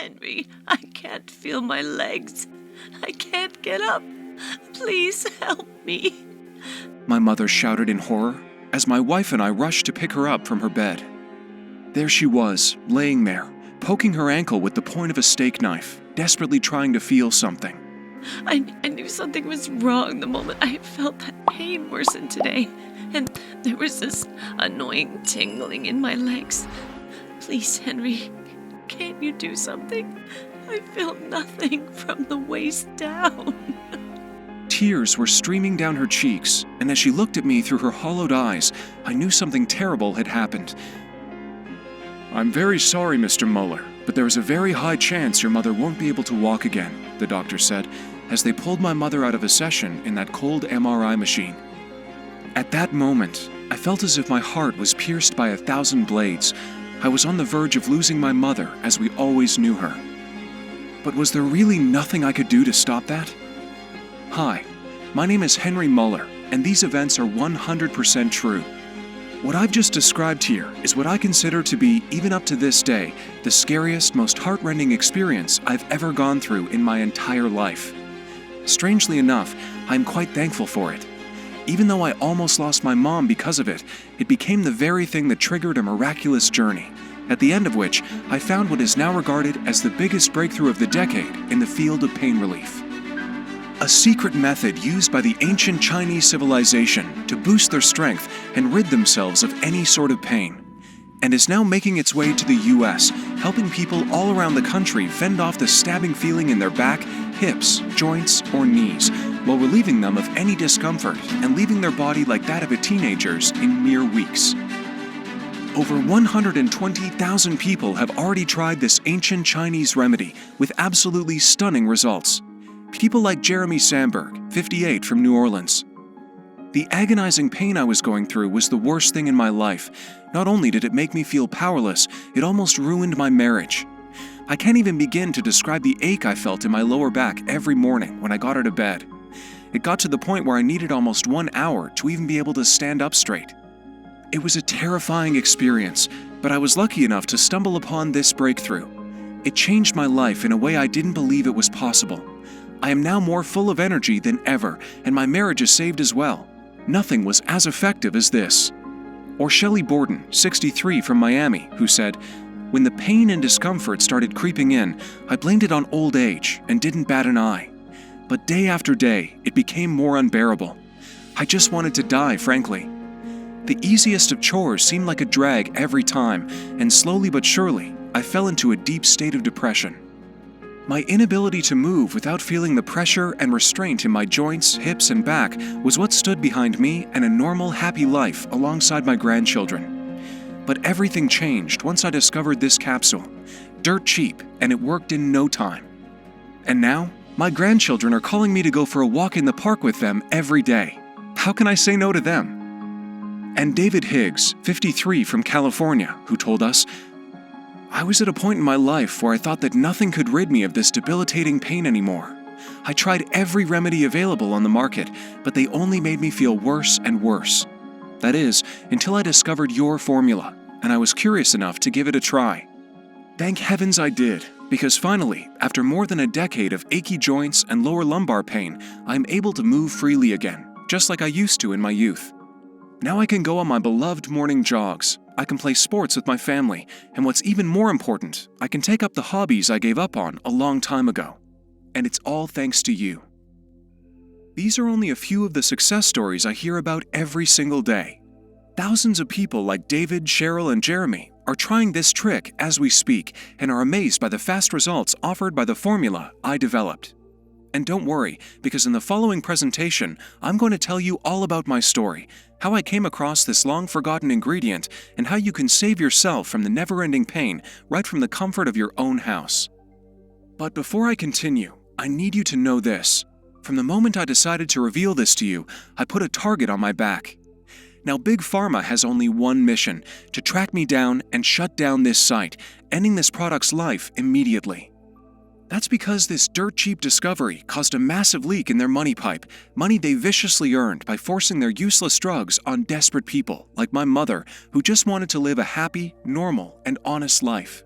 Henry, I can't feel my legs. I can't get up. Please help me. My mother shouted in horror as my wife and I rushed to pick her up from her bed. There she was, laying there, poking her ankle with the point of a steak knife, desperately trying to feel something. I knew something was wrong the moment I felt that pain worsen today, and there was this annoying tingling in my legs. Please, Henry, can't you do something? I feel nothing from the waist down. Tears were streaming down her cheeks, and as she looked at me through her hollowed eyes, I knew something terrible had happened. "I'm very sorry, Mr. Muller, but there is a very high chance your mother won't be able to walk again," the doctor said, as they pulled my mother out of a session in that cold MRI machine. At that moment, I felt as if my heart was pierced by 1,000 blades. I was on the verge of losing my mother as we always knew her. But was there really nothing I could do to stop that? Hi, my name is Henry Muller, and these events are 100% true. What I've just described here is what I consider to be, even up to this day, the scariest, most heart-rending experience I've ever gone through in my entire life. Strangely enough, I'm quite thankful for it. Even though I almost lost my mom because of it, it became the very thing that triggered a miraculous journey, at the end of which I found what is now regarded as the biggest breakthrough of the decade in the field of pain relief. A secret method used by the ancient Chinese civilization to boost their strength and rid themselves of any sort of pain, and is now making its way to the US, helping people all around the country fend off the stabbing feeling in their back, hips, joints, or knees, while relieving them of any discomfort and leaving their body like that of a teenager's in mere weeks. Over 120,000 people have already tried this ancient Chinese remedy with absolutely stunning results. People like Jeremy Sandberg, 58, from New Orleans. The agonizing pain I was going through was the worst thing in my life. Not only did it make me feel powerless, it almost ruined my marriage. I can't even begin to describe the ache I felt in my lower back every morning when I got out of bed. It got to the point where I needed almost 1 hour to even be able to stand up straight. It was a terrifying experience, but I was lucky enough to stumble upon this breakthrough. It changed my life in a way I didn't believe it was possible. I am now more full of energy than ever, and my marriage is saved as well. Nothing was as effective as this. Or Shelley Borden, 63, from Miami, who said, "When the pain and discomfort started creeping in, I blamed it on old age and didn't bat an eye. But day after day, it became more unbearable. I just wanted to die, frankly. The easiest of chores seemed like a drag every time, and slowly but surely, I fell into a deep state of depression. My inability to move without feeling the pressure and restraint in my joints, hips, and back was what stood behind me and a normal, happy life alongside my grandchildren. But everything changed once I discovered this capsule. Dirt cheap, and it worked in no time. And now, my grandchildren are calling me to go for a walk in the park with them every day. How can I say no to them?" And David Higgs, 53, from California, who told us, "I was at a point in my life where I thought that nothing could rid me of this debilitating pain anymore. I tried every remedy available on the market, but they only made me feel worse and worse. That is, until I discovered your formula, and I was curious enough to give it a try. Thank heavens I did, because finally, after more than a decade of achy joints and lower lumbar pain, I'm able to move freely again, just like I used to in my youth. Now I can go on my beloved morning jogs, I can play sports with my family, and what's even more important, I can take up the hobbies I gave up on a long time ago. And it's all thanks to you." These are only a few of the success stories I hear about every single day. Thousands of people like David, Cheryl, and Jeremy are trying this trick as we speak and are amazed by the fast results offered by the formula I developed. And don't worry, because in the following presentation, I'm going to tell you all about my story, how I came across this long-forgotten ingredient, and how you can save yourself from the never-ending pain right from the comfort of your own house. But before I continue, I need you to know this. From the moment I decided to reveal this to you, I put a target on my back. Now, Big Pharma has only one mission, to track me down and shut down this site, ending this product's life immediately. That's because this dirt-cheap discovery caused a massive leak in their money pipe, money they viciously earned by forcing their useless drugs on desperate people like my mother, who just wanted to live a happy, normal, and honest life.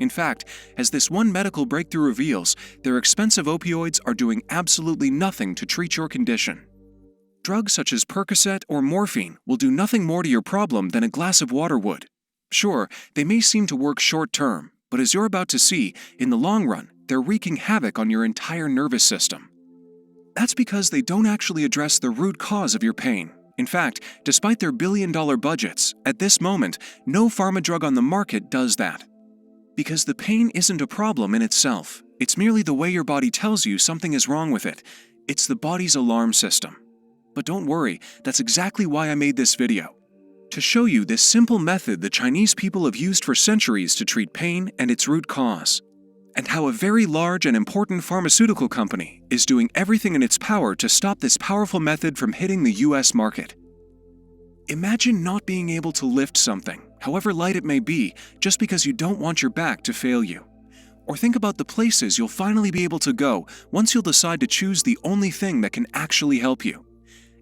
In fact, as this one medical breakthrough reveals, their expensive opioids are doing absolutely nothing to treat your condition. Drugs such as Percocet or morphine will do nothing more to your problem than a glass of water would. Sure, they may seem to work short-term, but as you're about to see, in the long run, they're wreaking havoc on your entire nervous system. That's because they don't actually address the root cause of your pain. In fact, despite their billion-dollar budgets, at this moment, no pharma drug on the market does that. Because the pain isn't a problem in itself. It's merely the way your body tells you something is wrong with it. It's the body's alarm system. But don't worry, that's exactly why I made this video. To show you this simple method the Chinese people have used for centuries to treat pain and its root cause. And how a very large and important pharmaceutical company is doing everything in its power to stop this powerful method from hitting the US market. Imagine not being able to lift something, however light it may be, just because you don't want your back to fail you. Or think about the places you'll finally be able to go once you'll decide to choose the only thing that can actually help you.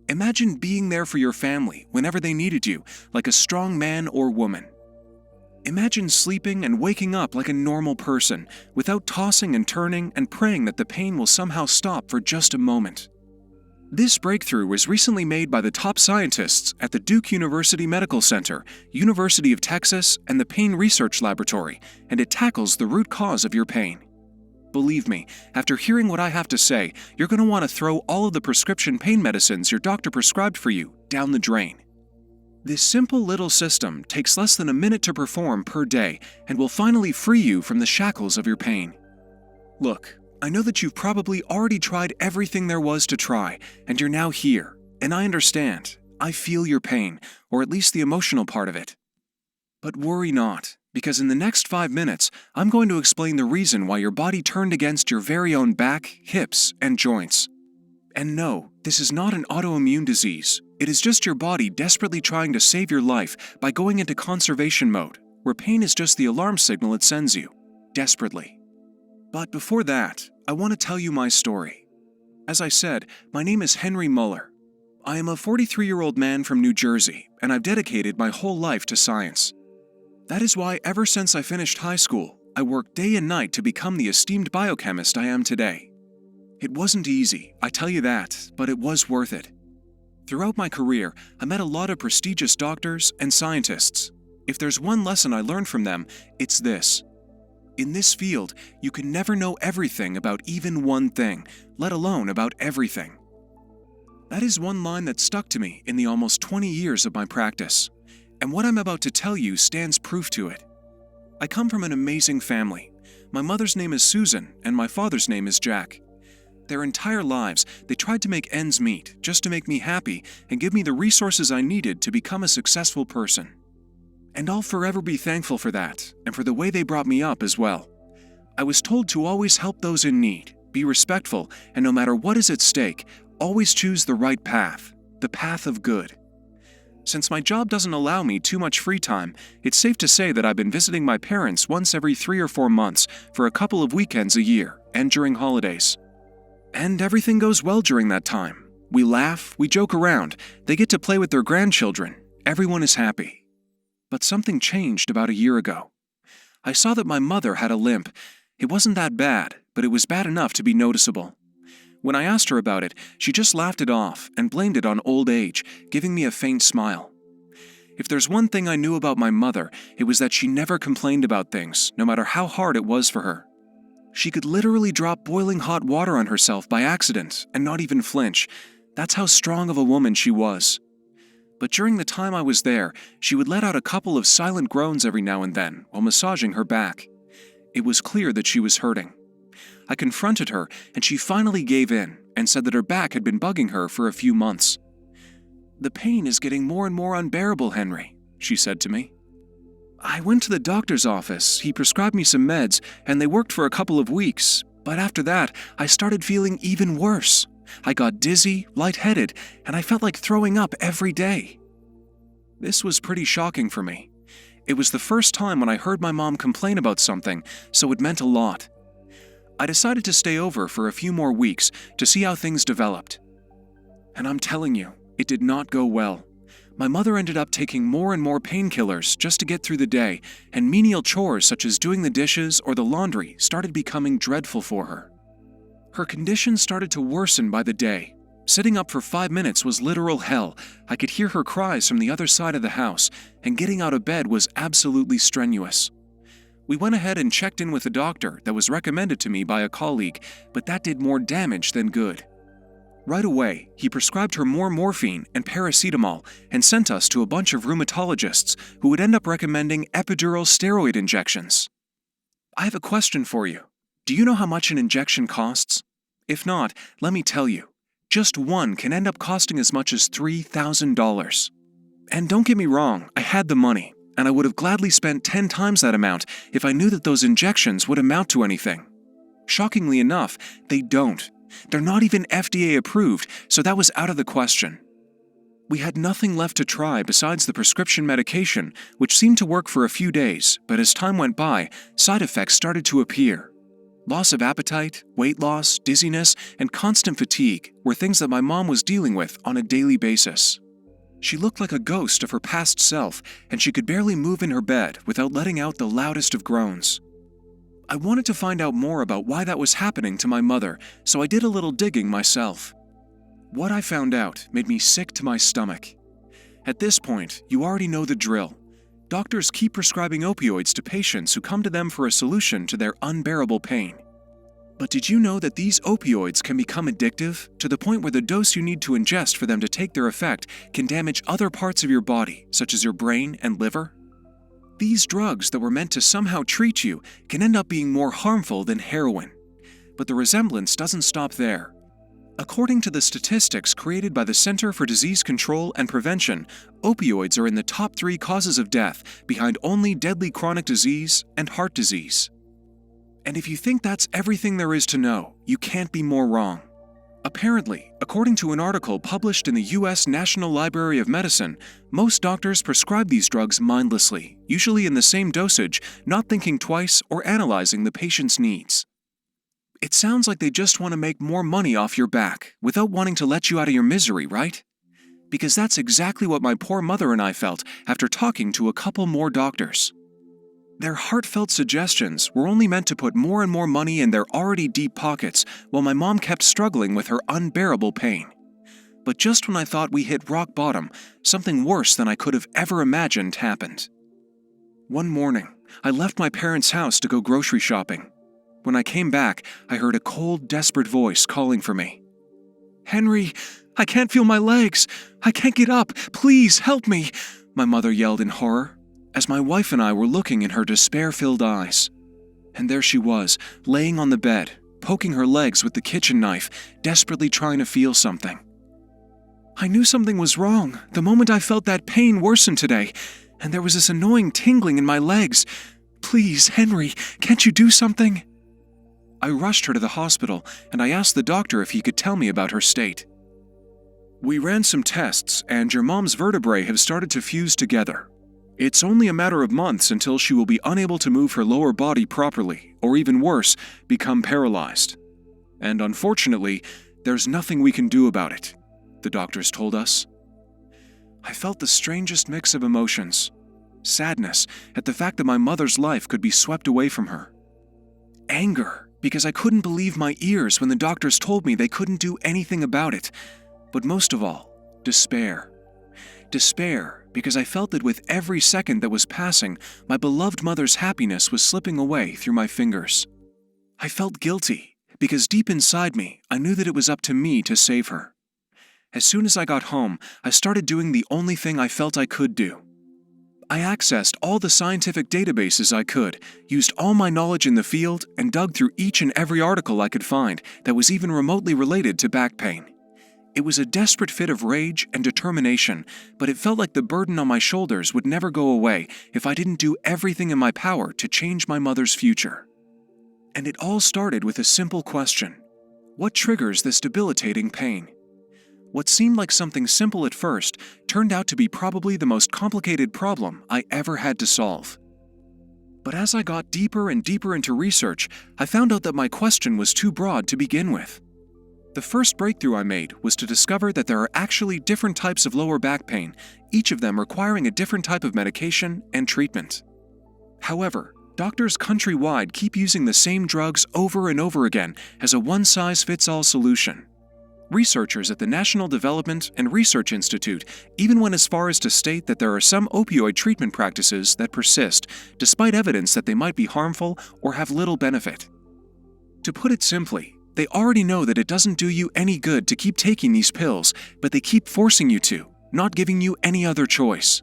Imagine being there for your family whenever they needed you, like a strong man or woman. Imagine sleeping and waking up like a normal person, without tossing and turning and praying that the pain will somehow stop for just a moment. This breakthrough was recently made by the top scientists at the Duke University Medical Center, University of Texas, and the Pain Research Laboratory, and it tackles the root cause of your pain. Believe me, after hearing what I have to say, you're going to want to throw all of the prescription pain medicines your doctor prescribed for you down the drain. This simple little system takes less than a minute to perform per day and will finally free you from the shackles of your pain. Look, I know that you've probably already tried everything there was to try, and you're now here, and I understand. I feel your pain, or at least the emotional part of it. But worry not, because in the next 5 minutes, I'm going to explain the reason why your body turned against your very own back, hips, and joints. And no, this is not an autoimmune disease. It is just your body desperately trying to save your life by going into conservation mode, where pain is just the alarm signal it sends you, desperately. But before that, I want to tell you my story. As I said, my name is Henry Muller. I am a 43-year-old man from New Jersey, and I've dedicated my whole life to science. That is why ever since I finished high school, I worked day and night to become the esteemed biochemist I am today. It wasn't easy, I tell you that, but it was worth it. Throughout my career, I met a lot of prestigious doctors and scientists. If there's one lesson I learned from them, it's this. In this field, you can never know everything about even one thing, let alone about everything. That is one line that stuck to me in the almost 20 years of my practice, and what I'm about to tell you stands proof to it. I come from an amazing family. My mother's name is Susan, and my father's name is Jack. Their entire lives, they tried to make ends meet, just to make me happy and give me the resources I needed to become a successful person. And I'll forever be thankful for that, and for the way they brought me up as well. I was told to always help those in need, be respectful, and no matter what is at stake, always choose the right path, the path of good. Since my job doesn't allow me too much free time, it's safe to say that I've been visiting my parents once every 3 or 4 months for a couple of weekends a year, and during holidays. And everything goes well during that time. We laugh, we joke around, they get to play with their grandchildren, everyone is happy. But something changed about a year ago. I saw that my mother had a limp. It wasn't that bad, but it was bad enough to be noticeable. When I asked her about it, she just laughed it off and blamed it on old age, giving me a faint smile. If there's one thing I knew about my mother, it was that she never complained about things, no matter how hard it was for her. She could literally drop boiling hot water on herself by accident and not even flinch. That's how strong of a woman she was. But during the time I was there, she would let out a couple of silent groans every now and then while massaging her back. It was clear that she was hurting. I confronted her, and she finally gave in and said that her back had been bugging her for a few months. "The pain is getting more and more unbearable, Henry," she said to me. "I went to the doctor's office, he prescribed me some meds, and they worked for a couple of weeks, but after that, I started feeling even worse. I got dizzy, lightheaded, and I felt like throwing up every day." This was pretty shocking for me. It was the first time when I heard my mom complain about something, so it meant a lot. I decided to stay over for a few more weeks to see how things developed. And I'm telling you, it did not go well. My mother ended up taking more and more painkillers just to get through the day, and menial chores such as doing the dishes or the laundry started becoming dreadful for her. Her condition started to worsen by the day. Sitting up for 5 minutes was literal hell. I could hear her cries from the other side of the house, and getting out of bed was absolutely strenuous. We went ahead and checked in with a doctor that was recommended to me by a colleague, but that did more damage than good. Right away, he prescribed her more morphine and paracetamol and sent us to a bunch of rheumatologists who would end up recommending epidural steroid injections. I have a question for you. Do you know how much an injection costs? If not, let me tell you. Just one can end up costing as much as $3,000. And don't get me wrong, I had the money, and I would have gladly spent 10 times that amount if I knew that those injections would amount to anything. Shockingly enough, they don't. They're not even FDA approved, so that was out of the question. We had nothing left to try besides the prescription medication, which seemed to work for a few days, but as time went by, side effects started to appear. Loss of appetite, weight loss, dizziness, and constant fatigue were things that my mom was dealing with on a daily basis. She looked like a ghost of her past self, and she could barely move in her bed without letting out the loudest of groans. I wanted to find out more about why that was happening to my mother, so I did a little digging myself. What I found out made me sick to my stomach. At this point, you already know the drill. Doctors keep prescribing opioids to patients who come to them for a solution to their unbearable pain. But did you know that these opioids can become addictive to the point where the dose you need to ingest for them to take their effect can damage other parts of your body, such as your brain and liver? These drugs that were meant to somehow treat you can end up being more harmful than heroin. But the resemblance doesn't stop there. According to the statistics created by the Center for Disease Control and Prevention, opioids are in the top 3 causes of death, behind only deadly chronic disease and heart disease. And if you think that's everything there is to know, you can't be more wrong. Apparently, according to an article published in the U.S. National Library of Medicine, most doctors prescribe these drugs mindlessly, usually in the same dosage, not thinking twice or analyzing the patient's needs. It sounds like they just want to make more money off your back, without wanting to let you out of your misery, right? Because that's exactly what my poor mother and I felt after talking to a couple more doctors. Their heartfelt suggestions were only meant to put more and more money in their already deep pockets while my mom kept struggling with her unbearable pain. But just when I thought we hit rock bottom, something worse than I could have ever imagined happened. One morning, I left my parents' house to go grocery shopping. When I came back, I heard a cold, desperate voice calling for me. "Henry, I can't feel my legs. I can't get up. Please help me," my mother yelled in horror, as my wife and I were looking in her despair-filled eyes. And there she was, laying on the bed, poking her legs with the kitchen knife, desperately trying to feel something. I knew something was wrong the moment I felt that pain worsen today, and there was this annoying tingling in my legs. "Please, Henry, can't you do something?" I rushed her to the hospital, and I asked the doctor if he could tell me about her state. "We ran some tests, and your mom's vertebrae have started to fuse together. It's only a matter of months until she will be unable to move her lower body properly, or even worse, become paralyzed. And unfortunately, there's nothing we can do about it," the doctors told us. I felt the strangest mix of emotions. Sadness at the fact that my mother's life could be swept away from her. Anger, because I couldn't believe my ears when the doctors told me they couldn't do anything about it. But most of all, despair. Despair, because I felt that with every second that was passing, my beloved mother's happiness was slipping away through my fingers. I felt guilty, because deep inside me, I knew that it was up to me to save her. As soon as I got home, I started doing the only thing I felt I could do. I accessed all the scientific databases I could, used all my knowledge in the field, and dug through each and every article I could find that was even remotely related to back pain. It was a desperate fit of rage and determination, but it felt like the burden on my shoulders would never go away if I didn't do everything in my power to change my mother's future. And it all started with a simple question. What triggers this debilitating pain? What seemed like something simple at first turned out to be probably the most complicated problem I ever had to solve. But as I got deeper and deeper into research, I found out that my question was too broad to begin with. The first breakthrough I made was to discover that there are actually different types of lower back pain, each of them requiring a different type of medication and treatment. However, doctors countrywide keep using the same drugs over and over again as a one-size-fits-all solution. Researchers at the National Development and Research Institute even went as far as to state that there are some opioid treatment practices that persist, despite evidence that they might be harmful or have little benefit. To put it simply, they already know that it doesn't do you any good to keep taking these pills, but they keep forcing you to, not giving you any other choice.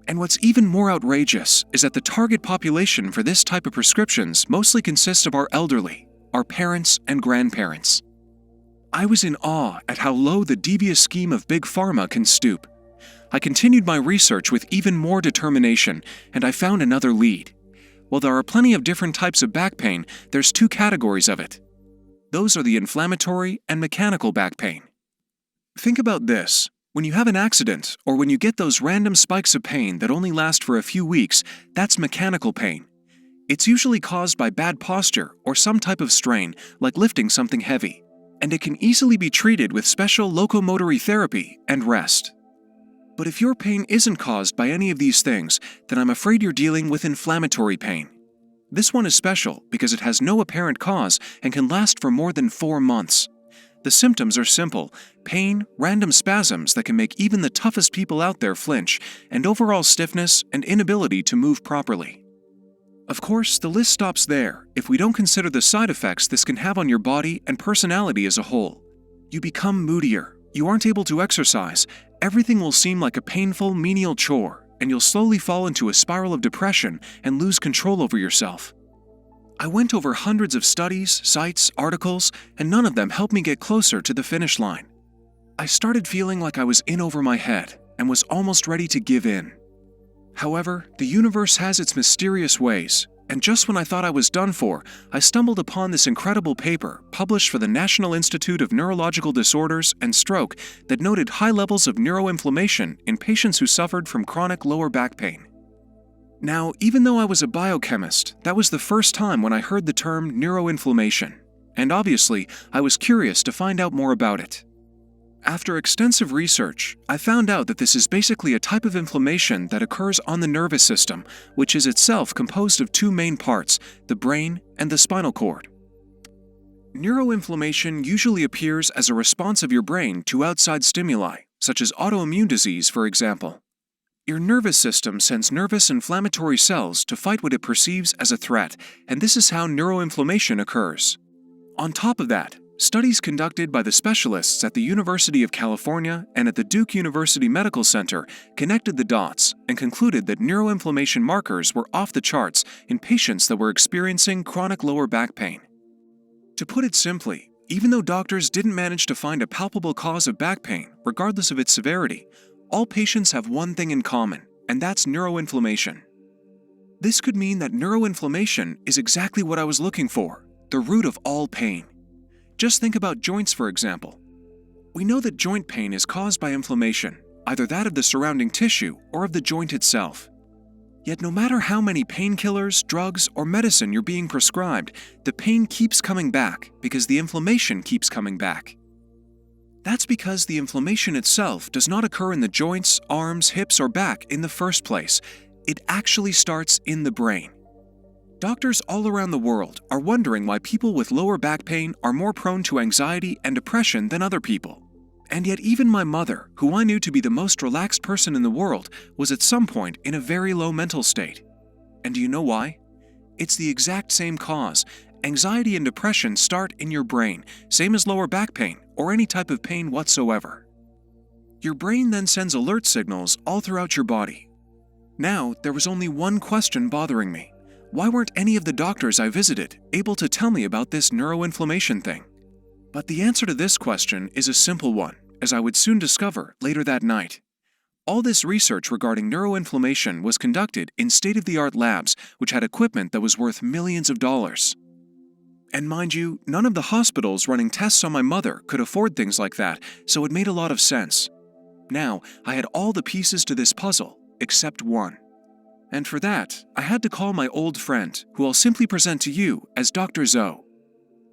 And what's even more outrageous is that the target population for this type of prescriptions mostly consists of our elderly, our parents and grandparents. I was in awe at how low the devious scheme of Big Pharma can stoop. I continued my research with even more determination, and I found another lead. While there are plenty of different types of back pain, there's two categories of it. Those are the inflammatory and mechanical back pain. Think about this. When you have an accident, or when you get those random spikes of pain that only last for a few weeks, that's mechanical pain. It's usually caused by bad posture or some type of strain, like lifting something heavy, and it can easily be treated with special locomotory therapy and rest. But if your pain isn't caused by any of these things, then I'm afraid you're dealing with inflammatory pain. This one is special because it has no apparent cause and can last for more than 4 months. The symptoms are simple: pain, random spasms that can make even the toughest people out there flinch, and overall stiffness and inability to move properly. Of course, the list stops there if we don't consider the side effects this can have on your body and personality as a whole. You become moodier, you aren't able to exercise, everything will seem like a painful, menial chore, and you'll slowly fall into a spiral of depression and lose control over yourself. I went over hundreds of studies, sites, articles, and none of them helped me get closer to the finish line. I started feeling like I was in over my head and was almost ready to give in. However, the universe has its mysterious ways, and just when I thought I was done for, I stumbled upon this incredible paper published for the National Institute of Neurological Disorders and Stroke that noted high levels of neuroinflammation in patients who suffered from chronic lower back pain. Now, even though I was a biochemist, that was the first time when I heard the term neuroinflammation, and obviously, I was curious to find out more about it. After extensive research, I found out that this is basically a type of inflammation that occurs on the nervous system, which is itself composed of two main parts, the brain and the spinal cord. Neuroinflammation usually appears as a response of your brain to outside stimuli, such as autoimmune disease, for example. Your nervous system sends nervous inflammatory cells to fight what it perceives as a threat, and this is how neuroinflammation occurs. On top of that, studies conducted by the specialists at the University of California and at the Duke University Medical Center connected the dots and concluded that neuroinflammation markers were off the charts in patients that were experiencing chronic lower back pain. To put it simply, even though doctors didn't manage to find a palpable cause of back pain, regardless of its severity, all patients have one thing in common, and that's neuroinflammation. This could mean that neuroinflammation is exactly what I was looking for, the root of all pain. Just think about joints, for example. We know that joint pain is caused by inflammation, either that of the surrounding tissue or of the joint itself. Yet no matter how many painkillers, drugs, or medicine you're being prescribed, the pain keeps coming back because the inflammation keeps coming back. That's because the inflammation itself does not occur in the joints, arms, hips, or back in the first place. It actually starts in the brain. Doctors all around the world are wondering why people with lower back pain are more prone to anxiety and depression than other people. And yet even my mother, who I knew to be the most relaxed person in the world, was at some point in a very low mental state. And do you know why? It's the exact same cause. Anxiety and depression start in your brain, same as lower back pain or any type of pain whatsoever. Your brain then sends alert signals all throughout your body. Now, there was only one question bothering me. Why weren't any of the doctors I visited able to tell me about this neuroinflammation thing? But the answer to this question is a simple one, as I would soon discover later that night. All this research regarding neuroinflammation was conducted in state-of-the-art labs which had equipment that was worth millions of dollars. And mind you, none of the hospitals running tests on my mother could afford things like that, so it made a lot of sense. Now, I had all the pieces to this puzzle, except one. And for that, I had to call my old friend, who I'll simply present to you as Dr. Zoe.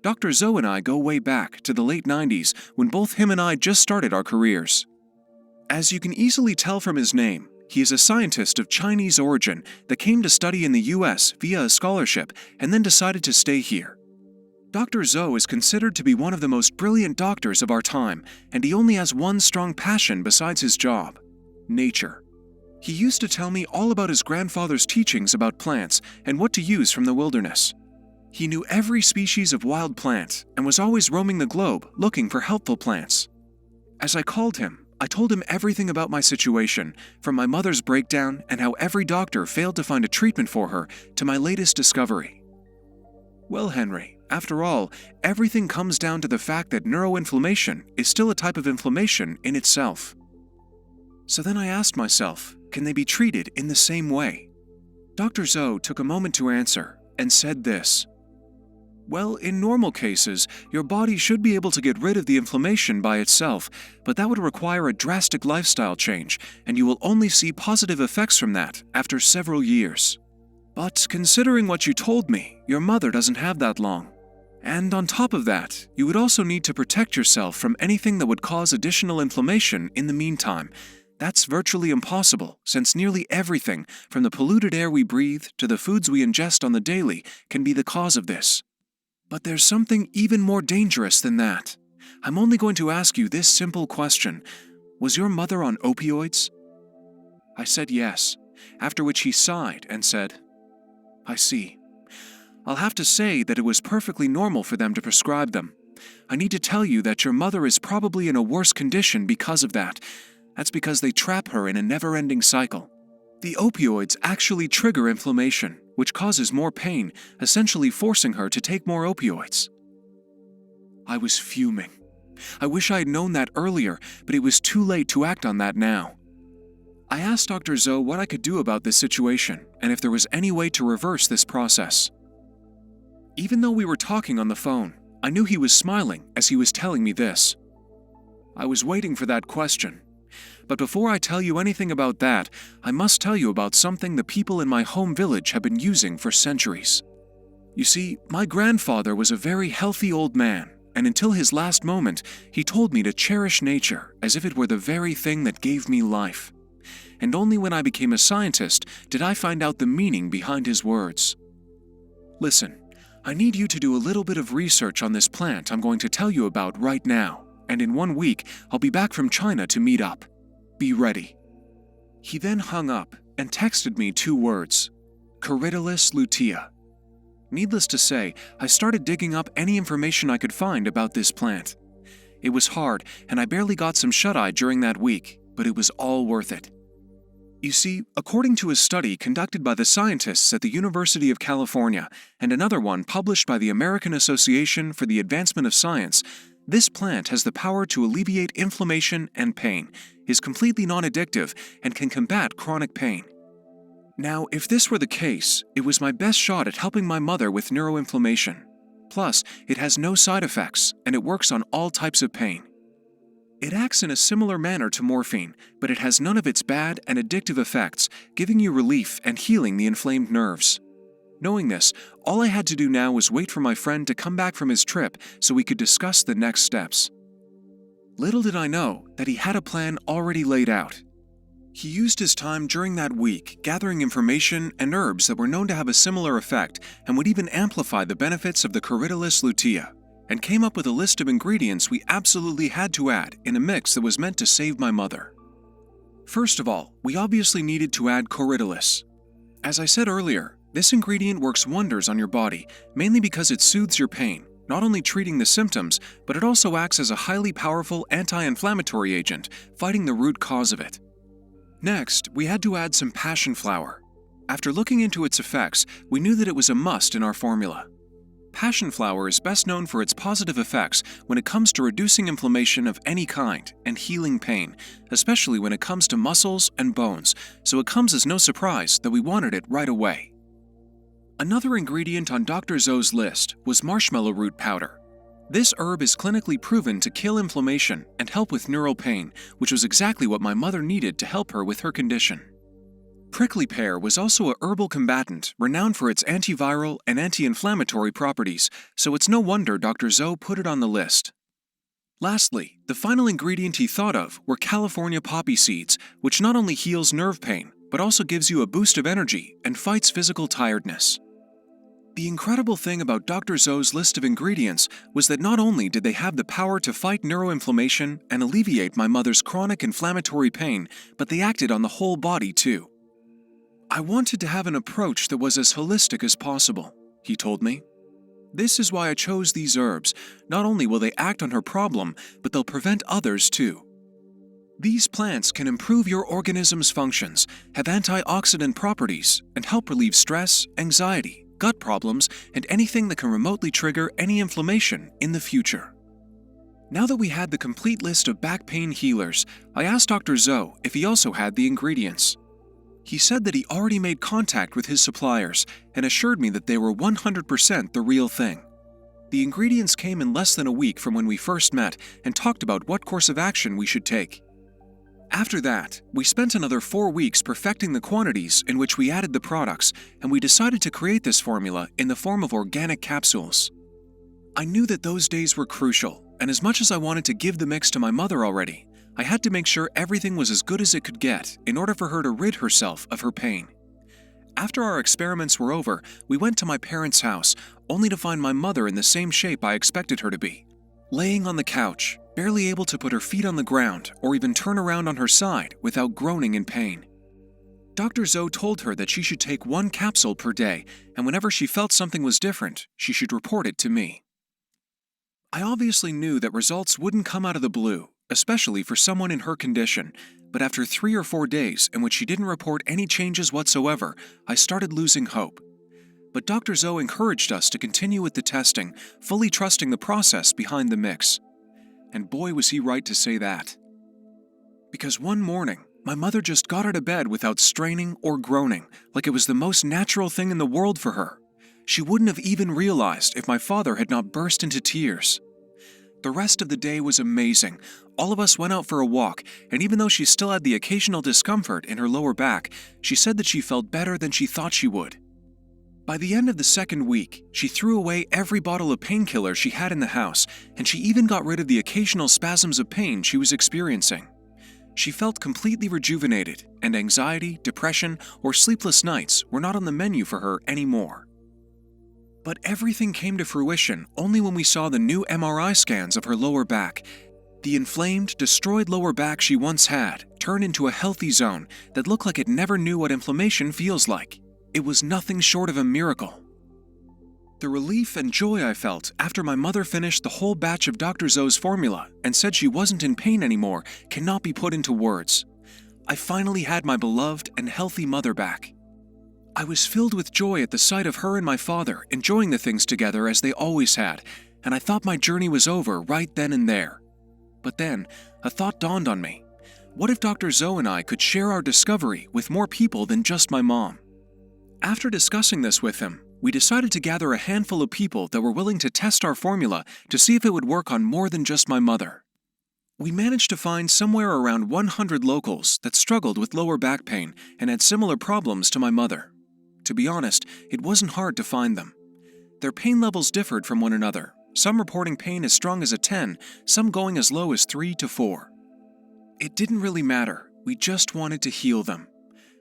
Dr. Zoe and I go way back to the late 90s when both him and I just started our careers. As you can easily tell from his name, he is a scientist of Chinese origin that came to study in the US via a scholarship and then decided to stay here. Dr. Zoe is considered to be one of the most brilliant doctors of our time, and he only has one strong passion besides his job: nature. He used to tell me all about his grandfather's teachings about plants and what to use from the wilderness. He knew every species of wild plant and was always roaming the globe looking for helpful plants. As I called him, I told him everything about my situation, from my mother's breakdown and how every doctor failed to find a treatment for her to my latest discovery. Well, Henry, after all, everything comes down to the fact that neuroinflammation is still a type of inflammation in itself. So then I asked myself, can they be treated in the same way? Dr. Zoe took a moment to answer and said this: well, in normal cases, your body should be able to get rid of the inflammation by itself, but that would require a drastic lifestyle change, and you will only see positive effects from that after several years. But considering what you told me, your mother doesn't have that long. And on top of that, you would also need to protect yourself from anything that would cause additional inflammation in the meantime. That's virtually impossible, since nearly everything, from the polluted air we breathe to the foods we ingest on the daily, can be the cause of this. But there's something even more dangerous than that. I'm only going to ask you this simple question: was your mother on opioids? I said yes, after which he sighed and said, I see. I'll have to say that it was perfectly normal for them to prescribe them. I need to tell you that your mother is probably in a worse condition because of that. That's because they trap her in a never-ending cycle. The opioids actually trigger inflammation, which causes more pain, essentially forcing her to take more opioids. I was fuming. I wish I had known that earlier, but it was too late to act on that now. I asked Dr. Zoe what I could do about this situation, and if there was any way to reverse this process. Even though we were talking on the phone, I knew he was smiling as he was telling me this. I was waiting for that question. But before I tell you anything about that, I must tell you about something the people in my home village have been using for centuries. You see, my grandfather was a very healthy old man, and until his last moment, he told me to cherish nature as if it were the very thing that gave me life. And only when I became a scientist did I find out the meaning behind his words. Listen, I need you to do a little bit of research on this plant I'm going to tell you about right now, and in 1 week, I'll be back from China to meet up. Be ready. He then hung up and texted me 2 words: Corydalus lutea. Needless to say, I started digging up any information I could find about this plant. It was hard, and I barely got some shut-eye during that week, but it was all worth it. You see, according to a study conducted by the scientists at the University of California and another one published by the American Association for the Advancement of Science, this plant has the power to alleviate inflammation and pain, is completely non-addictive, and can combat chronic pain. Now, if this were the case, it was my best shot at helping my mother with neuroinflammation. Plus, it has no side effects, and it works on all types of pain. It acts in a similar manner to morphine, but it has none of its bad and addictive effects, giving you relief and healing the inflamed nerves. Knowing this, all I had to do now was wait for my friend to come back from his trip so we could discuss the next steps. Little did I know that he had a plan already laid out. He used his time during that week gathering information and herbs that were known to have a similar effect and would even amplify the benefits of the Corydalus lutea, and came up with a list of ingredients we absolutely had to add in a mix that was meant to save my mother. First of all, we obviously needed to add Corydalus. As I said earlier, this ingredient works wonders on your body, mainly because it soothes your pain, not only treating the symptoms, but it also acts as a highly powerful anti-inflammatory agent, fighting the root cause of it. Next, we had to add some passion flower. After looking into its effects, we knew that it was a must in our formula. Passion flower is best known for its positive effects when it comes to reducing inflammation of any kind and healing pain, especially when it comes to muscles and bones, so it comes as no surprise that we wanted it right away. Another ingredient on Dr. Zoe's list was marshmallow root powder. This herb is clinically proven to kill inflammation and help with neural pain, which was exactly what my mother needed to help her with her condition. Prickly pear was also a herbal combatant renowned for its antiviral and anti-inflammatory properties, so it's no wonder Dr. Zoe put it on the list. Lastly, the final ingredient he thought of were California poppy seeds, which not only heals nerve pain, but also gives you a boost of energy and fights physical tiredness. The incredible thing about Dr. Zoe's list of ingredients was that not only did they have the power to fight neuroinflammation and alleviate my mother's chronic inflammatory pain, but they acted on the whole body too. I wanted to have an approach that was as holistic as possible, he told me. This is why I chose these herbs. Not only will they act on her problem, but they'll prevent others too. These plants can improve your organism's functions, have antioxidant properties, and help relieve stress, anxiety, gut problems, and anything that can remotely trigger any inflammation in the future. Now that we had the complete list of back pain healers, I asked Dr. Zoe if he also had the ingredients. He said that he already made contact with his suppliers and assured me that they were 100% the real thing. The ingredients came in less than a week from when we first met and talked about what course of action we should take. After that, we spent another 4 weeks perfecting the quantities in which we added the products, and we decided to create this formula in the form of organic capsules. I knew that those days were crucial, and as much as I wanted to give the mix to my mother already, I had to make sure everything was as good as it could get in order for her to rid herself of her pain. After our experiments were over, we went to my parents' house, only to find my mother in the same shape I expected her to be, laying on the couch, barely able to put her feet on the ground or even turn around on her side without groaning in pain. Dr. Zoe told her that she should take 1 capsule per day, and whenever she felt something was different, she should report it to me. I obviously knew that results wouldn't come out of the blue, especially for someone in her condition, but after 3 or 4 days in which she didn't report any changes whatsoever, I started losing hope. But Dr. Zoe encouraged us to continue with the testing, fully trusting the process behind the mix. And boy was he right to say that. Because one morning, my mother just got out of bed without straining or groaning, like it was the most natural thing in the world for her. She wouldn't have even realized if my father had not burst into tears. The rest of the day was amazing. All of us went out for a walk, and even though she still had the occasional discomfort in her lower back, she said that she felt better than she thought she would. By the end of the 2nd week, she threw away every bottle of painkiller she had in the house, and she even got rid of the occasional spasms of pain she was experiencing. She felt completely rejuvenated, and anxiety, depression, or sleepless nights were not on the menu for her anymore. But everything came to fruition only when we saw the new MRI scans of her lower back. The inflamed, destroyed lower back she once had turned into a healthy zone that looked like it never knew what inflammation feels like. It was nothing short of a miracle. The relief and joy I felt after my mother finished the whole batch of Dr. Zoe's formula and said she wasn't in pain anymore cannot be put into words. I finally had my beloved and healthy mother back. I was filled with joy at the sight of her and my father enjoying the things together as they always had, and I thought my journey was over right then and there. But then, a thought dawned on me. What if Dr. Zoe and I could share our discovery with more people than just my mom? After discussing this with him, we decided to gather a handful of people that were willing to test our formula to see if it would work on more than just my mother. We managed to find somewhere around 100 locals that struggled with lower back pain and had similar problems to my mother. To be honest, it wasn't hard to find them. Their pain levels differed from one another, some reporting pain as strong as a 10, some going as low as 3 to 4. It didn't really matter, we just wanted to heal them.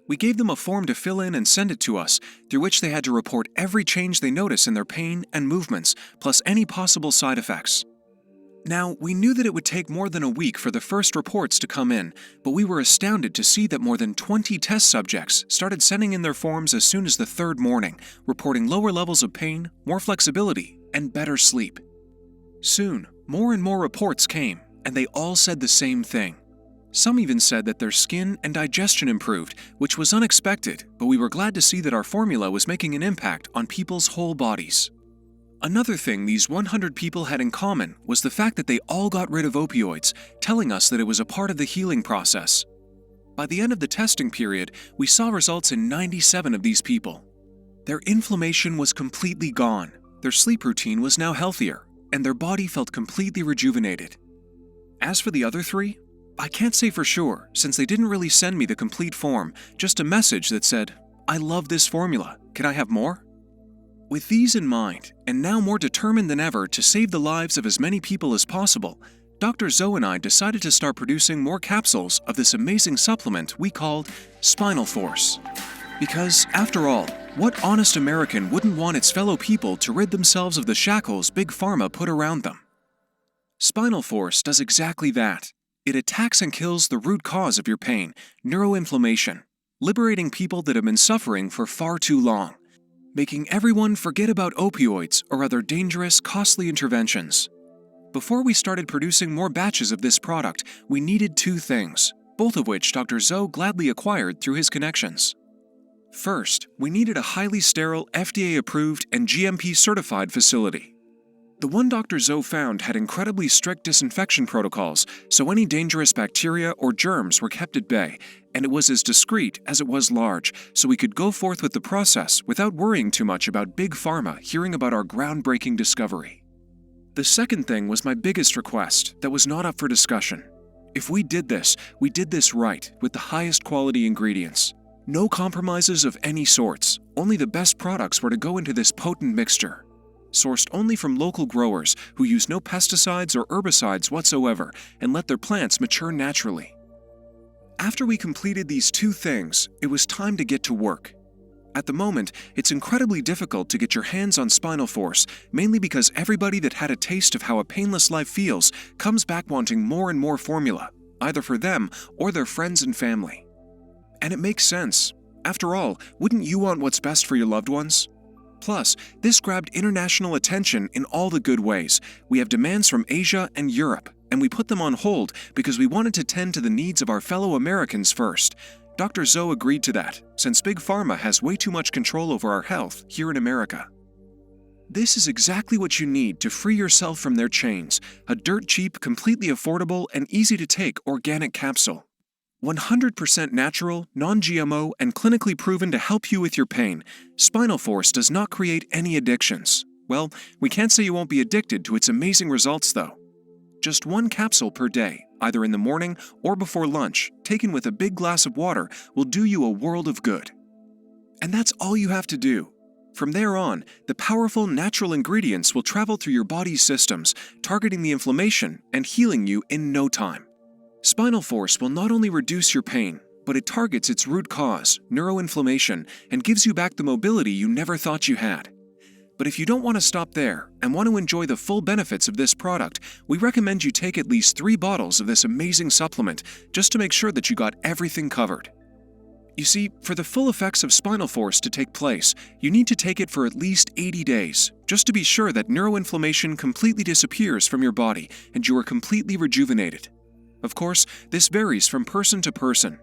We gave them a form to fill in and send it to us, through which they had to report every change they notice in their pain and movements, plus any possible side effects. Now, we knew that it would take more than a week for the first reports to come in, but we were astounded to see that more than 20 test subjects started sending in their forms as soon as the 3rd morning, reporting lower levels of pain, more flexibility, and better sleep. Soon, more and more reports came, and they all said the same thing. Some even said that their skin and digestion improved, which was unexpected, but we were glad to see that our formula was making an impact on people's whole bodies. Another thing these 100 people had in common was the fact that they all got rid of opioids, telling us that it was a part of the healing process. By the end of the testing period, we saw results in 97 of these people. Their inflammation was completely gone, their sleep routine was now healthier, and their body felt completely rejuvenated. As for the other 3, I can't say for sure, since they didn't really send me the complete form, just a message that said, "I love this formula. Can I have more?" With these in mind, and now more determined than ever to save the lives of as many people as possible, Dr. Zoe and I decided to start producing more capsules of this amazing supplement we called Spinal Force. Because, after all, what honest American wouldn't want its fellow people to rid themselves of the shackles Big Pharma put around them? Spinal Force does exactly that. It attacks and kills the root cause of your pain, neuroinflammation, liberating people that have been suffering for far too long, making everyone forget about opioids or other dangerous, costly interventions. Before we started producing more batches of this product, we needed two things, both of which Dr. Zoe gladly acquired through his connections. First, we needed a highly sterile, FDA-approved and GMP-certified facility. The one Dr. Zoe found had incredibly strict disinfection protocols, so any dangerous bacteria or germs were kept at bay, and it was as discreet as it was large, so we could go forth with the process without worrying too much about Big Pharma hearing about our groundbreaking discovery. The second thing was my biggest request that was not up for discussion. If we did this right, with the highest quality ingredients. No compromises of any sorts, only the best products were to go into this potent mixture. Sourced only from local growers who use no pesticides or herbicides whatsoever and let their plants mature naturally. After we completed these two things, it was time to get to work. At the moment, it's incredibly difficult to get your hands on Spinal Force, mainly because everybody that had a taste of how a painless life feels comes back wanting more and more formula, either for them or their friends and family. And it makes sense. After all, wouldn't you want what's best for your loved ones? Plus, this grabbed international attention in all the good ways. We have demands from Asia and Europe, and we put them on hold because we wanted to tend to the needs of our fellow Americans first. Dr. Zoe agreed to that, since Big Pharma has way too much control over our health here in America. This is exactly what you need to free yourself from their chains, a dirt cheap, completely affordable, and easy to take organic capsule. 100% natural, non-GMO, and clinically proven to help you with your pain, Spinal Force does not create any addictions. Well, we can't say you won't be addicted to its amazing results though. Just one capsule per day, either in the morning or before lunch, taken with a big glass of water, will do you a world of good. And that's all you have to do. From there on, the powerful natural ingredients will travel through your body's systems, targeting the inflammation and healing you in no time. Spinal Force will not only reduce your pain, but it targets its root cause, neuroinflammation, and gives you back the mobility you never thought you had. But if you don't want to stop there and want to enjoy the full benefits of this product, we recommend you take at least 3 bottles of this amazing supplement just to make sure that you got everything covered. You see, for the full effects of Spinal Force to take place, you need to take it for at least 80 days, just to be sure that neuroinflammation completely disappears from your body and you are completely rejuvenated. Of course, this varies from person to person.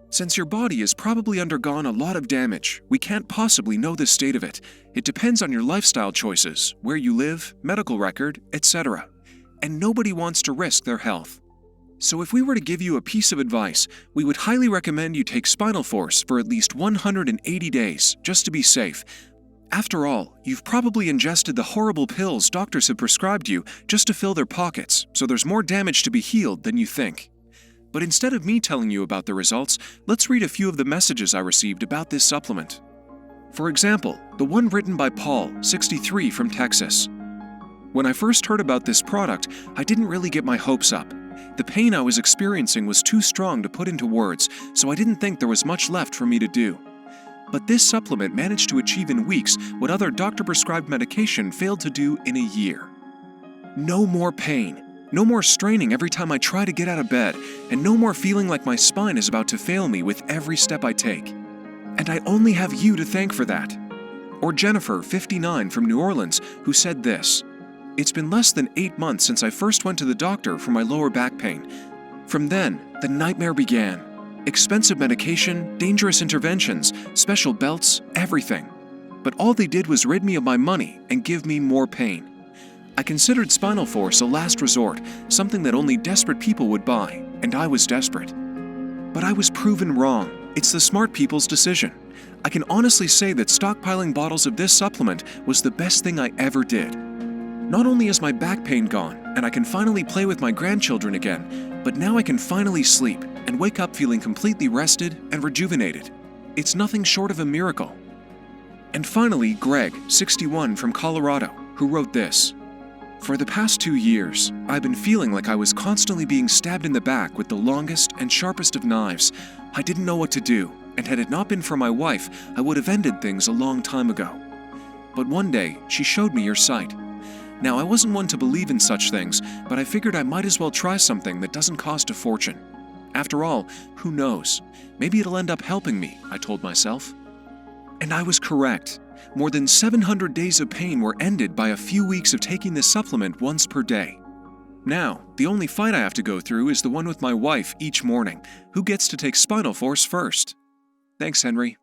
Since your body has probably undergone a lot of damage, we can't possibly know the state of it. It depends on your lifestyle choices, where you live, medical record, etc. And nobody wants to risk their health. So if we were to give you a piece of advice, we would highly recommend you take Spinal Force for at least 180 days, just to be safe. After all, you've probably ingested the horrible pills doctors have prescribed you just to fill their pockets, so there's more damage to be healed than you think. But instead of me telling you about the results, let's read a few of the messages I received about this supplement. For example, the one written by Paul, 63, from Texas. When I first heard about this product, I didn't really get my hopes up. The pain I was experiencing was too strong to put into words, so I didn't think there was much left for me to do. But this supplement managed to achieve in weeks what other doctor-prescribed medication failed to do in a year. No more pain, no more straining every time I try to get out of bed, and no more feeling like my spine is about to fail me with every step I take. And I only have you to thank for that. Or Jennifer, 59, from New Orleans, who said this: "It's been less than 8 months since I first went to the doctor for my lower back pain. From then, the nightmare began. Expensive medication, dangerous interventions, special belts, everything. But all they did was rid me of my money and give me more pain. I considered Spinal Force a last resort, something that only desperate people would buy, and I was desperate. But I was proven wrong. It's the smart people's decision. I can honestly say that stockpiling bottles of this supplement was the best thing I ever did. Not only is my back pain gone, and I can finally play with my grandchildren again, but now I can finally sleep and wake up feeling completely rested and rejuvenated. It's nothing short of a miracle. And finally, Greg, 61 from Colorado, who wrote this. For the past 2 years, I've been feeling like I was constantly being stabbed in the back with the longest and sharpest of knives. I didn't know what to do, and had it not been for my wife, I would have ended things a long time ago. But one day, she showed me your site. Now, I wasn't one to believe in such things, but I figured I might as well try something that doesn't cost a fortune. After all, who knows? Maybe it'll end up helping me, I told myself. And I was correct. More than 700 days of pain were ended by a few weeks of taking this supplement once per day. Now, the only fight I have to go through is the one with my wife each morning, who gets to take Spinal Force first. Thanks, Henry.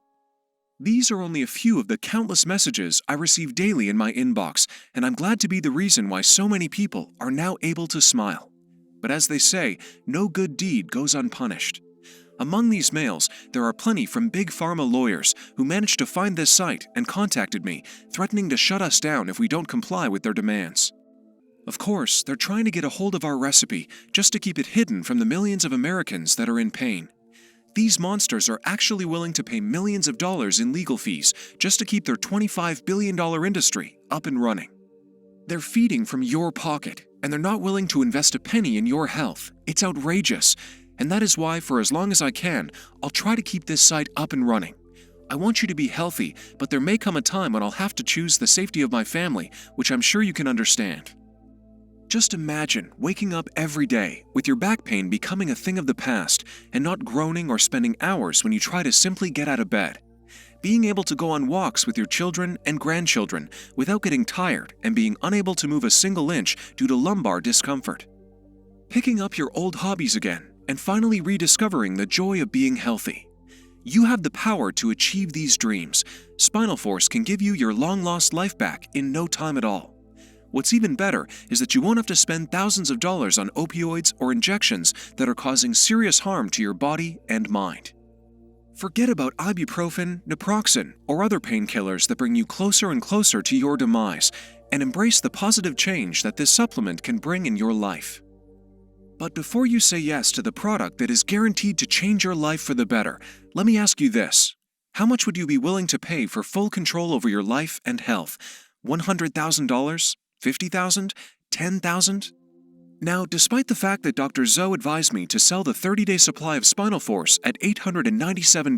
These are only a few of the countless messages I receive daily in my inbox, and I'm glad to be the reason why so many people are now able to smile. But as they say, no good deed goes unpunished. Among these mails, there are plenty from big pharma lawyers who managed to find this site and contacted me, threatening to shut us down if we don't comply with their demands. Of course, they're trying to get a hold of our recipe just to keep it hidden from the millions of Americans that are in pain. These monsters are actually willing to pay millions of dollars in legal fees just to keep their $25 billion industry up and running. They're feeding from your pocket, and they're not willing to invest a penny in your health. It's outrageous, and that is why, for as long as I can, I'll try to keep this site up and running. I want you to be healthy, but there may come a time when I'll have to choose the safety of my family, which I'm sure you can understand. Just imagine waking up every day with your back pain becoming a thing of the past and not groaning or spending hours when you try to simply get out of bed. Being able to go on walks with your children and grandchildren without getting tired and being unable to move a single inch due to lumbar discomfort. Picking up your old hobbies again and finally rediscovering the joy of being healthy. You have the power to achieve these dreams. Spinal Force can give you your long-lost life back in no time at all. What's even better is that you won't have to spend thousands of dollars on opioids or injections that are causing serious harm to your body and mind. Forget about ibuprofen, naproxen, or other painkillers that bring you closer and closer to your demise, and embrace the positive change that this supplement can bring in your life. But before you say yes to the product that is guaranteed to change your life for the better, let me ask you this. How much would you be willing to pay for full control over your life and health? $100,000? $50,000? $10,000? Now, despite the fact that Dr. Zoe advised me to sell the 30-day supply of Spinal Force at $897,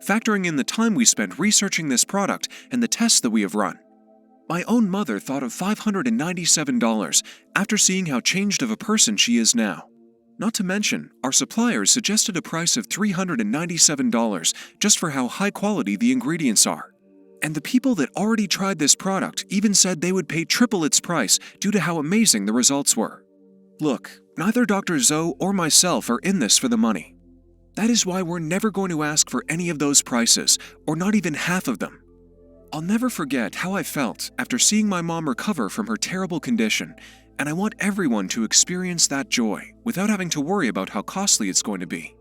factoring in the time we spent researching this product and the tests that we have run, my own mother thought of $597 after seeing how changed of a person she is now. Not to mention, our suppliers suggested a price of $397 just for how high quality the ingredients are. And the people that already tried this product even said they would pay triple its price due to how amazing the results were. Look, neither Dr. Zoe or myself are in this for the money. That is why we're never going to ask for any of those prices, or not even half of them. I'll never forget how I felt after seeing my mom recover from her terrible condition, and I want everyone to experience that joy without having to worry about how costly it's going to be.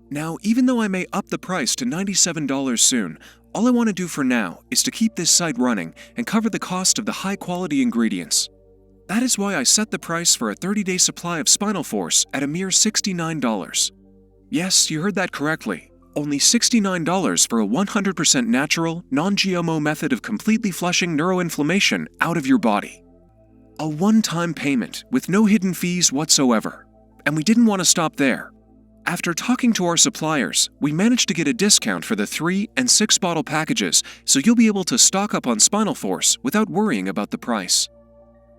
Now, even though I may up the price to $97 soon, all I want to do for now is to keep this site running and cover the cost of the high-quality ingredients. That is why I set the price for a 30-day supply of Spinal Force at a mere $69. Yes, you heard that correctly. Only $69 for a 100% natural, non-GMO method of completely flushing neuroinflammation out of your body. A one-time payment with no hidden fees whatsoever. And we didn't want to stop there. After talking to our suppliers, we managed to get a discount for the 3- and 6-bottle packages, so you'll be able to stock up on Spinal Force without worrying about the price.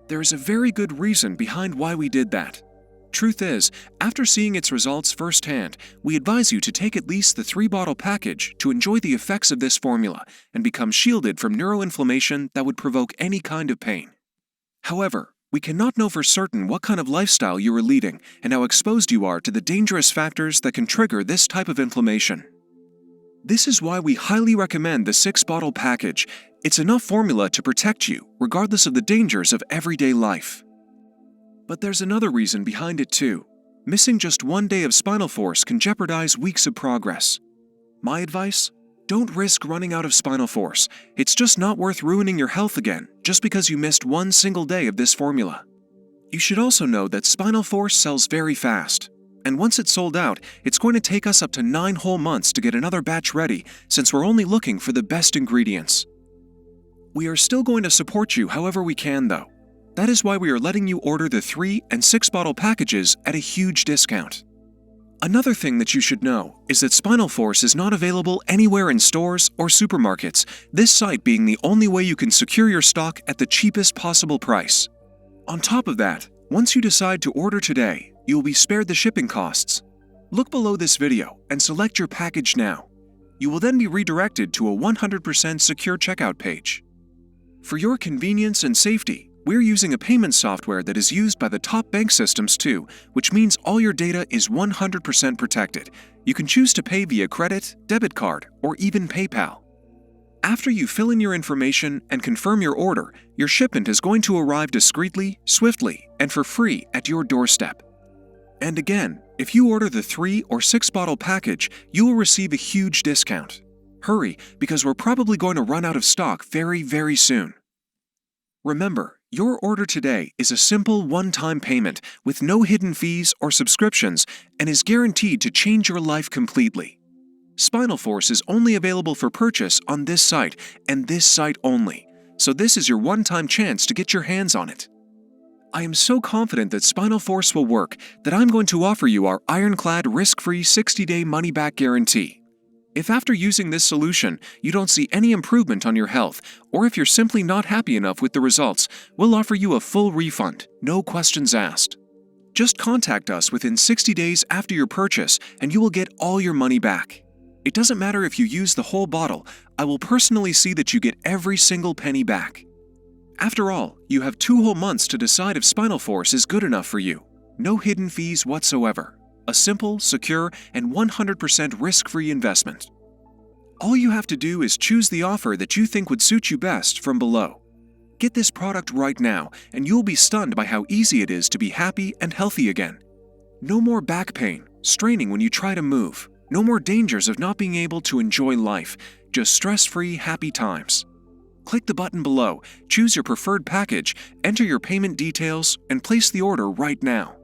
There is a very good reason behind why we did that. Truth is, after seeing its results firsthand, we advise you to take at least the 3-bottle package to enjoy the effects of this formula and become shielded from neuroinflammation that would provoke any kind of pain. However, we cannot know for certain what kind of lifestyle you are leading and how exposed you are to the dangerous factors that can trigger this type of inflammation. This is why we highly recommend the 6-bottle package. It's enough formula to protect you, regardless of the dangers of everyday life. But there's another reason behind it too. Missing just one day of Spinal Force can jeopardize weeks of progress. My advice? Don't risk running out of Spinal Force. It's just not worth ruining your health again just because you missed one single day of this formula. You should also know that Spinal Force sells very fast. And once it's sold out, it's going to take us up to 9 whole months to get another batch ready, since we're only looking for the best ingredients. We are still going to support you however we can, though. That is why we are letting you order the 3 and 6 bottle packages at a huge discount. Another thing that you should know is that Spinal Force is not available anywhere in stores or supermarkets, this site being the only way you can secure your stock at the cheapest possible price. On top of that, once you decide to order today, you will be spared the shipping costs. Look below this video and select your package now. You will then be redirected to a 100% secure checkout page. For your convenience and safety, we're using a payment software that is used by the top bank systems too, which means all your data is 100% protected. You can choose to pay via credit, debit card, or even PayPal. After you fill in your information and confirm your order, your shipment is going to arrive discreetly, swiftly, and for free at your doorstep. And again, if you order the 3 or 6 bottle package, you will receive a huge discount. Hurry, because we're probably going to run out of stock very, very soon. Remember, your order today is a simple one-time payment with no hidden fees or subscriptions and is guaranteed to change your life completely. Spinal Force is only available for purchase on this site and this site only, so this is your one-time chance to get your hands on it. I am so confident that Spinal Force will work that I'm going to offer you our ironclad risk-free 60-day money-back guarantee. If after using this solution you don't see any improvement on your health, or if you're simply not happy enough with the results, we'll offer you a full refund, no questions asked. Just contact us within 60 days after your purchase and you will get all your money back. It doesn't matter if you use the whole bottle, I will personally see that you get every single penny back. After all, you have 2 whole months to decide if Spinal Force is good enough for you. No hidden fees whatsoever. A simple, secure, and 100% risk-free investment. All you have to do is choose the offer that you think would suit you best from below. Get this product right now, and you'll be stunned by how easy it is to be happy and healthy again. No more back pain, straining when you try to move. No more dangers of not being able to enjoy life. Just stress-free, happy times. Click the button below, choose your preferred package, enter your payment details, and place the order right now.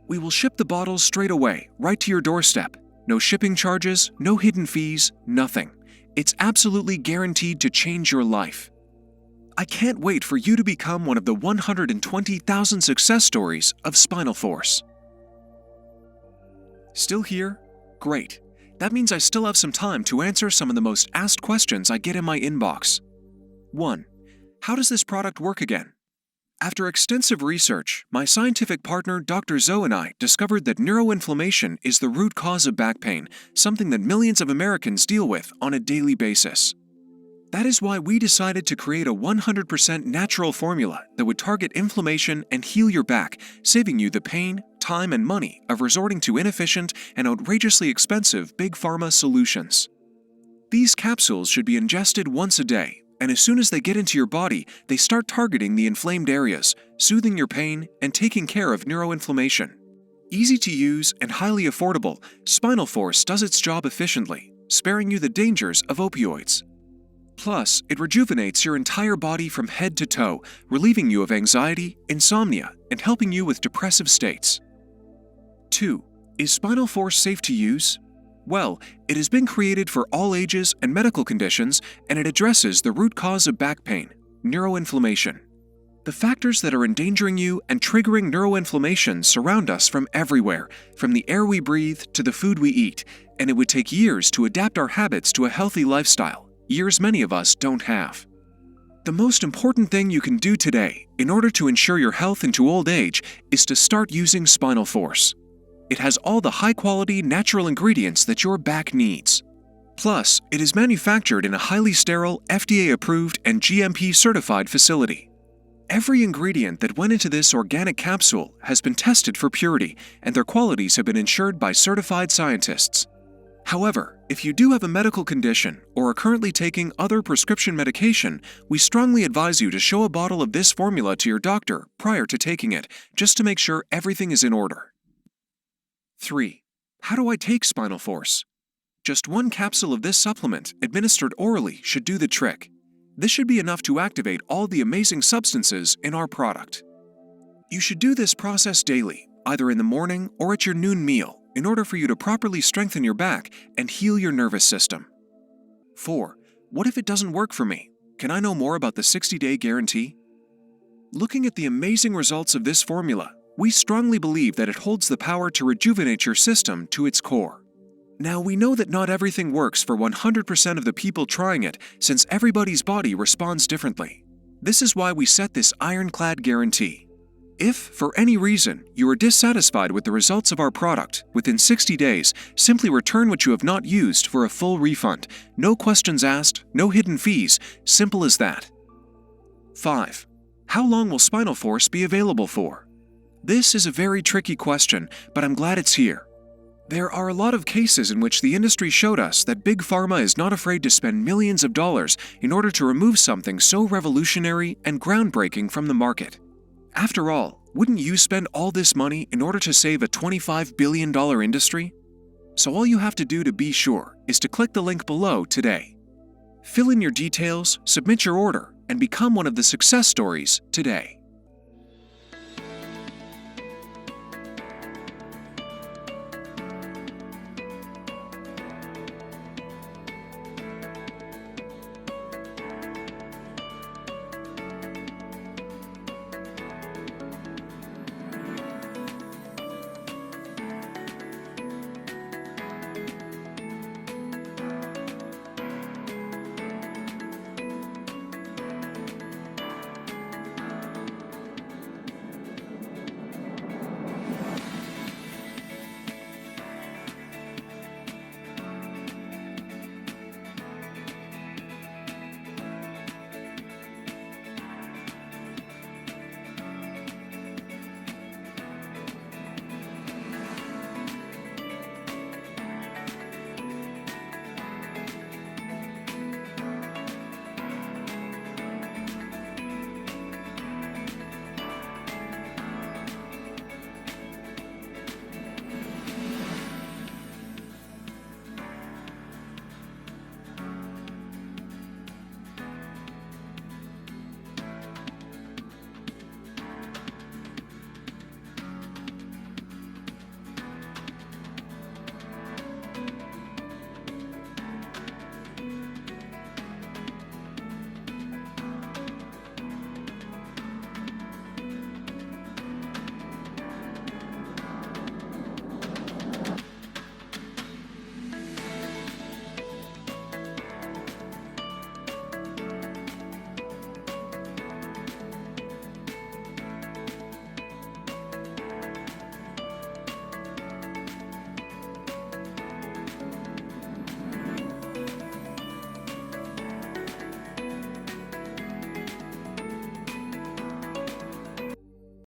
We will ship the bottles straight away, right to your doorstep. No shipping charges, no hidden fees, nothing. It's absolutely guaranteed to change your life. I can't wait for you to become one of the 120,000 success stories of Spinal Force. Still here? Great. That means I still have some time to answer some of the most asked questions I get in my inbox. 1. How does this product work again? After extensive research, my scientific partner Dr. Zoe and I discovered that neuroinflammation is the root cause of back pain, something that millions of Americans deal with on a daily basis. That is why we decided to create a 100% natural formula that would target inflammation and heal your back, saving you the pain, time, and money of resorting to inefficient and outrageously expensive big pharma solutions. These capsules should be ingested once a day, and as soon as they get into your body, they start targeting the inflamed areas, soothing your pain, and taking care of neuroinflammation. Easy to use and highly affordable, Spinal Force does its job efficiently, sparing you the dangers of opioids. Plus, it rejuvenates your entire body from head to toe, relieving you of anxiety, insomnia, and helping you with depressive states. 2. Is Spinal Force safe to use? Well, it has been created for all ages and medical conditions, and it addresses the root cause of back pain, neuroinflammation. The factors that are endangering you and triggering neuroinflammation surround us from everywhere, from the air we breathe to the food we eat, and it would take years to adapt our habits to a healthy lifestyle, years many of us don't have. The most important thing you can do today in order to ensure your health into old age is to start using Spinal Force. It has all the high-quality natural ingredients that your back needs. Plus, it is manufactured in a highly sterile, FDA-approved and GMP-certified facility. Every ingredient that went into this organic capsule has been tested for purity, and their qualities have been ensured by certified scientists. However, if you do have a medical condition or are currently taking other prescription medication, we strongly advise you to show a bottle of this formula to your doctor prior to taking it, just to make sure everything is in order. 3. How do I take Spinal Force? Just 1 capsule of this supplement, administered orally, should do the trick. This should be enough to activate all the amazing substances in our product. You should do this process daily, either in the morning or at your noon meal, in order for you to properly strengthen your back and heal your nervous system. 4. What if it doesn't work for me? Can I know more about the 60-day guarantee? Looking at the amazing results of this formula, we strongly believe that it holds the power to rejuvenate your system to its core. Now, we know that not everything works for 100% of the people trying it, since everybody's body responds differently. This is why we set this ironclad guarantee. If, for any reason, you are dissatisfied with the results of our product, within 60 days, simply return what you have not used for a full refund. No questions asked, no hidden fees, simple as that. 5. How long will Spinal Force be available for? This is a very tricky question, but I'm glad it's here. There are a lot of cases in which the industry showed us that Big Pharma is not afraid to spend millions of dollars in order to remove something so revolutionary and groundbreaking from the market. After all, wouldn't you spend all this money in order to save a $25 billion industry? So all you have to do to be sure is to click the link below today. Fill in your details, submit your order, and become one of the success stories today.